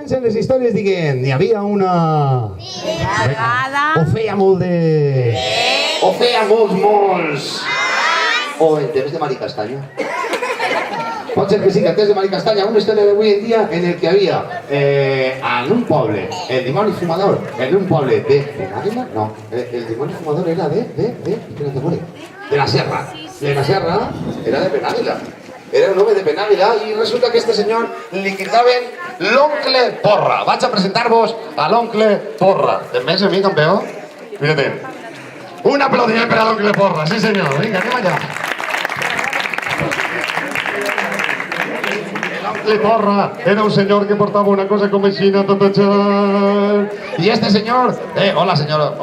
comencen les històries dient hi havia una... vegada... O feia molt de... O feia molts... O en temps de Mari Castanya. Pot ser que sí, que en temps de Mari Castanya, una història d'avui en dia en el que havia en un poble, el dimoni fumador, en un poble de Penàguila, no, el dimoni fumador era de la Serra. De la Serra era de Penàguila. Era un home de Penàguila i resulta que a este senyor li cridaven l'oncle Porra. Vaig a presentar-vos a l'oncle Porra. De més a mi, campeó? Mírate. Un aplaudiment per a l'oncle Porra, sí senyor. Vinga, anem allà. L'oncle Porra era un senyor que portava una cosa com aixina, i este senyor... hola senyor,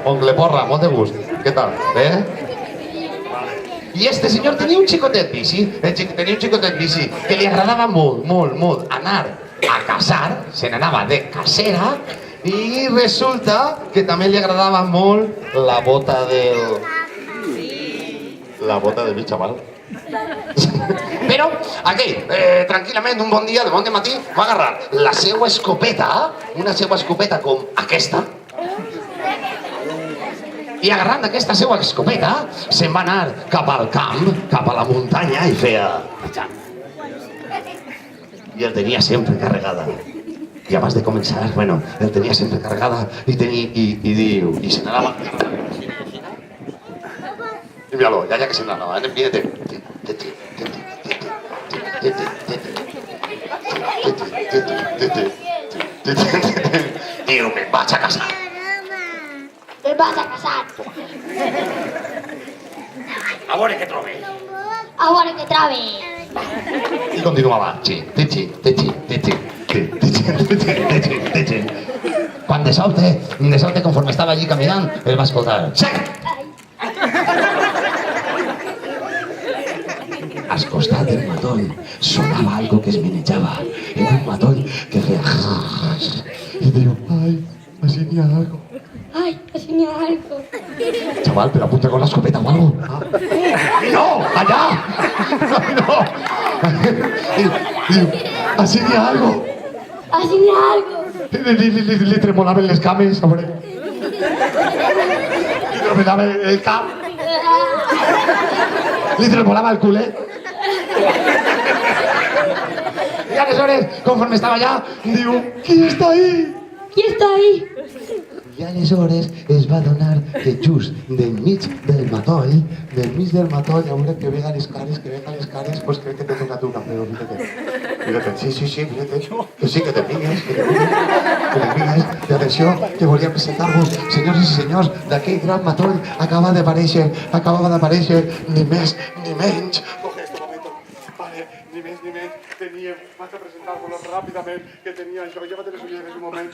oncle Porra, molt de gust. Què tal? I este senyor tenia un xicotet bici, que li agradava molt anar a caçar, se n'anava de cacera, i resulta que també li agradava molt la bota del... La bota del xaval. Però aquell, tranquil·lament, un bon dia, de bon matí, va agarrar la seva escopeta, una seva escopeta com aquesta, i agarrant aquesta seva escopeta se'n va anar cap al camp, cap a la muntanya i feia... I el tenia sempre carregada. I abans de començar, bueno, el tenia sempre carregada i diu... I se n'anava... I mira-lo, ja que se n'anava, mira-te. Diu, me'n vaig a casar. Te'n vas a casar. A veure què trobe. A veure què trobe. I continuava. Quan de sobte, conforme estava allí caminant, el va escoltar. Sec! Al costat del matoll sonava algo que es menejava. Era un matoll que feia... I diu, ai, així n'hi ha algo. Ay, así me da algo. Chaval, pero apunta con la escopeta o algo. ¡No! ¡Allá! ¡No! Así ni algo. Así me da algo. Le tremolaven les cames, hombre. Li tremolava el cap. Li tremolava el culet. I aleshores, conforme estava allà, diu, qui està ahí? Qui està ahí? I aleshores es va adonar que just del mig del matoll, a veure que vega les cares, pues crec que t'he tocat una, però mírate, sí, mírate, que sí, que te pigues, i atenció, que volia presentar-vos, senyors i senyors, d'aquell gran matoll acabava d'aparèixer, ni més ni menys, vaig a presentar-vos ràpidament, que tenia això, llévate les ulleres un moment, que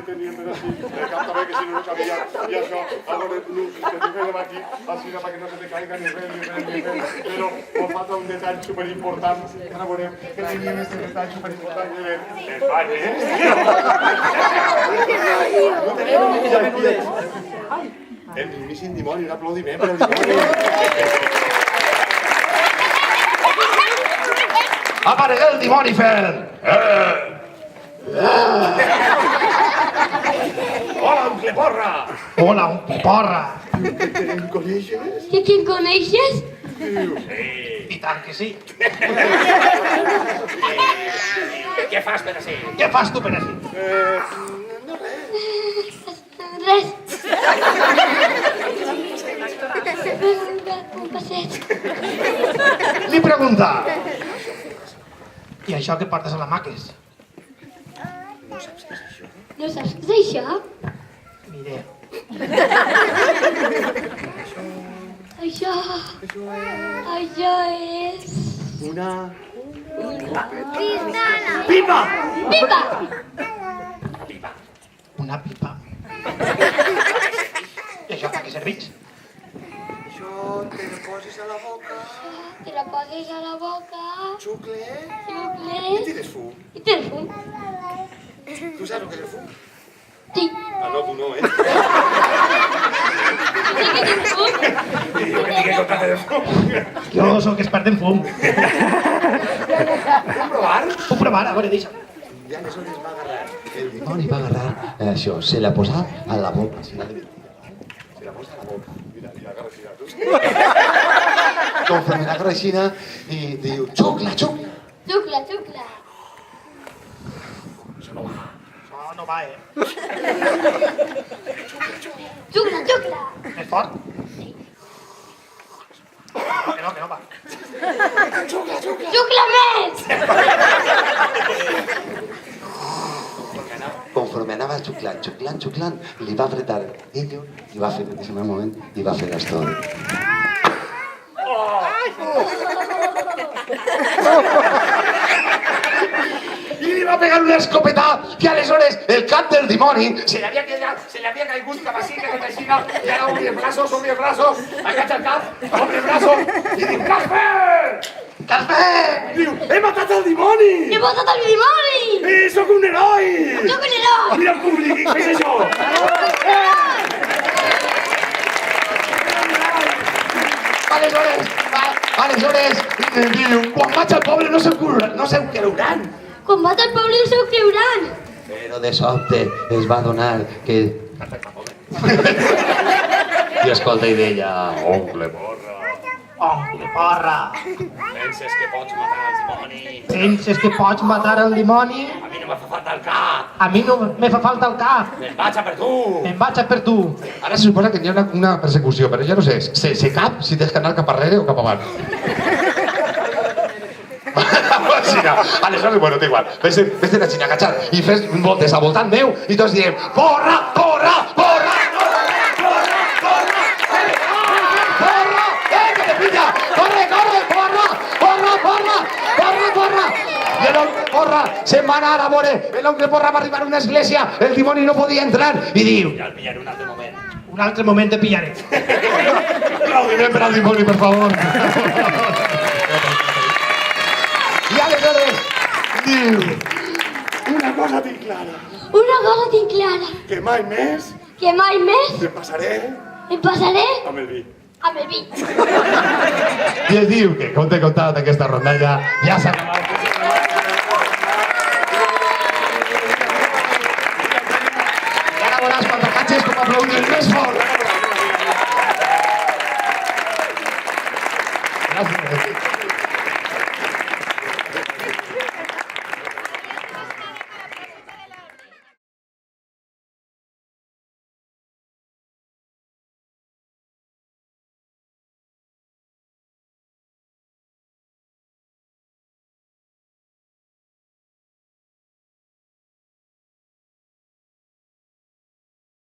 tenia més així, el cap també, que si no ho sabia, i això, ahora, que te fem aquí, així, para que no se te caiga ni res, però em falta un detall superimportant, que ara veurem que tenim este detall superimportant, les banyes. No tenim un detall. El mismíssim dimoni, un aplaudiment per al dimoni. Aparegué el dimoni fent! Hola, oncle Porra! Hola, oncle Porra! Em coneixes? Que em coneixes? Sí, i tant que sí. Què fas per ací? Què fas tu per ací? No Res. Un passeig. Li pregunta. I això que portes a la maques? No saps què és això? Mire. Això és... Una... Pipa! Pipa! Pipa! Una pipa. I això per què serveix? Això te lo poses a la boca. Te la poses a la boca. Xucle. I tires fum. I tens fum. Tu saps el que és el fum? Sí. Ah, no, tu no, eh? Sí que tens fum. Jo me dic que contate de fum. Jo sóc expert en fum. Puc provar? Puc provar, a veure, deixa'm. I aleshores va agarrar, el dimoni va agarrar això, se la posa a la boca, se la posa a la boca. Mira, agarra així, tu. Conforme l'agarra així i diu, xucla, xucla. Xucla, xucla. Això no va, Xucla, xucla. Més fort? Que no va. Xucla més. Conforme anava xuclant, xuclant, xuclant, li va apretar el dillo i va fer, en aquest moment, i va fer esto. I li va pegar una escopeta que aleshores el cap del dimoni se le había caigut cap així, cap així, i ara obri el braço, agacha el cap, obre el braço i diu, Casper! Casper! Diu, he matat el dimoni! He matat el dimoni. Sóc un heroi! Sóc un heroi. Mira el públic, què és això? Aleshores, diu, quan vaig al poble no se'l creuran. Quan vaig al poble no s'ho creuran. Però de sobte es va adonar que... I escolta i deia, oncle Porra, Oncle Porra, penses que pots matar el dimoni? penses que pots matar el dimoni? A mi no me fa falta el cap, A mi no me fa falta el cap. me'n vaig a per tu. Em vaig a per tu. Ara se suposa que hi ha una persecució, però ja no sé, se cap si tens que anar cap arrere o cap avant. Sí, no. Aleshores, bueno, té igual. Vés a la Xina, agachar, i fes voltes al voltant meu, i tots diem, porra, porra, porra, porra, porra, porra, que te pilla, corre, corre, porra, porra, porra, porra, porra. I l'oncle Porra se'n va anar a veure, l'oncle Porra va arribar a una església, el dimoni no podia entrar, i diu, ja el pillaré un altre moment. Un altre moment te pillaré. Aplaudiment per al dimoni, per favor. I aleshores diu, Una cosa tinc clara, Una cosa tinc clara. que mai més Que mai més em passaré em passaré amb el vi. amb el vi. i es diu que, com t'he contat, aquesta rondalla ja s'ha acabat. I ara veuràs quan t'agatxes com aplaudir més fort.